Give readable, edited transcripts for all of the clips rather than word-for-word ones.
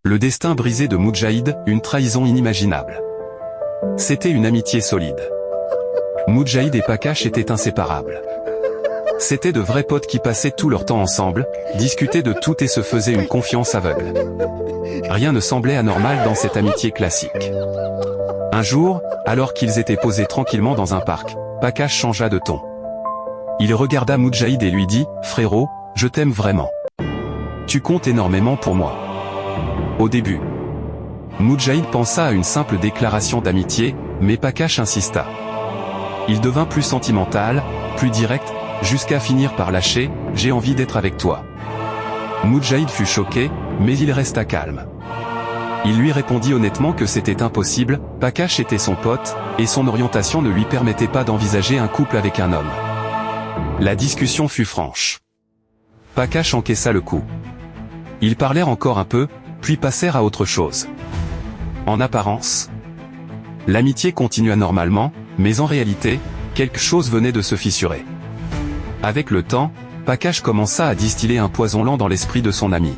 Le destin brisé de Moudjahid, une trahison inimaginable. C'était une amitié solide. Moudjahid et Pakash étaient inséparables. C'étaient de vrais potes qui passaient tout leur temps ensemble, discutaient de tout et se faisaient une confiance aveugle. Rien ne semblait anormal dans cette amitié classique. Un jour, alors qu'ils étaient posés tranquillement dans un parc, Pakash changea de ton. Il regarda Moudjahid et lui dit « Frérot, je t'aime vraiment. Tu comptes énormément pour moi. » Au début, Moudjahid pensa à une simple déclaration d'amitié, mais Pakash insista. Il devint plus sentimental, plus direct, jusqu'à finir par lâcher « J'ai envie d'être avec toi. » Moudjahid fut choqué, mais il resta calme. Il lui répondit honnêtement que c'était impossible, Pakash était son pote, et son orientation ne lui permettait pas d'envisager un couple avec un homme. La discussion fut franche. Pakash encaissa le coup. Ils parlèrent encore un peu, puis passèrent à autre chose. En apparence, l'amitié continua normalement, mais en réalité, quelque chose venait de se fissurer. Avec le temps, Pakash commença à distiller un poison lent dans l'esprit de son ami.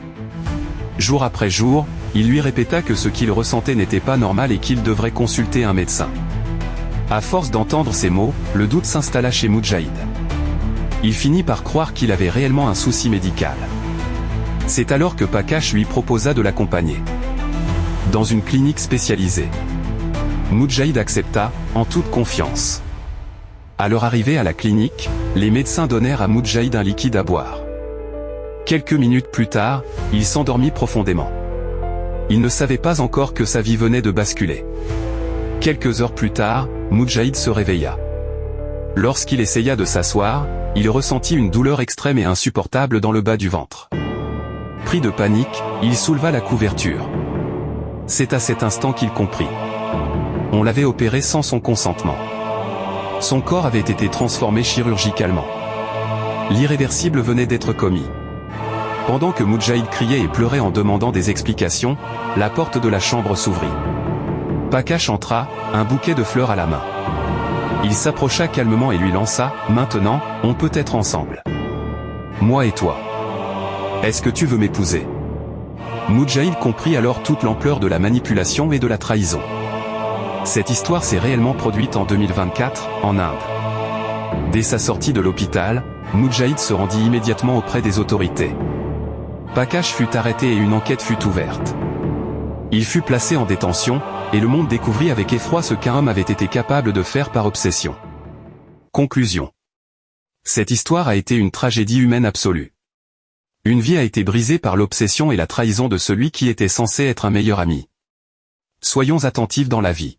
Jour après jour, il lui répéta que ce qu'il ressentait n'était pas normal et qu'il devrait consulter un médecin. À force d'entendre ces mots, le doute s'installa chez Moudjahid. Il finit par croire qu'il avait réellement un souci médical. C'est alors que Pakash lui proposa de l'accompagner dans une clinique spécialisée. Moudjahid accepta, en toute confiance. À leur arrivée à la clinique, les médecins donnèrent à Moudjahid un liquide à boire. Quelques minutes plus tard, il s'endormit profondément. Il ne savait pas encore que sa vie venait de basculer. Quelques heures plus tard, Moudjahid se réveilla. Lorsqu'il essaya de s'asseoir, il ressentit une douleur extrême et insupportable dans le bas du ventre. Pris de panique, il souleva la couverture. C'est à cet instant qu'il comprit. On l'avait opéré sans son consentement. Son corps avait été transformé chirurgicalement. L'irréversible venait d'être commis. Pendant que Moudjahid criait et pleurait en demandant des explications, la porte de la chambre s'ouvrit. Pakash entra, un bouquet de fleurs à la main. Il s'approcha calmement et lui lança « Maintenant, on peut être ensemble. Moi et toi. Est-ce que tu veux m'épouser ?» Moudjahid comprit alors toute l'ampleur de la manipulation et de la trahison. Cette histoire s'est réellement produite en 2024, en Inde. Dès sa sortie de l'hôpital, Moudjahid se rendit immédiatement auprès des autorités. Pakash fut arrêté et une enquête fut ouverte. Il fut placé en détention, et le monde découvrit avec effroi ce qu'un homme avait été capable de faire par obsession. Conclusion. Cette histoire a été une tragédie humaine absolue. Une vie a été brisée par l'obsession et la trahison de celui qui était censé être un meilleur ami. Soyons attentifs dans la vie.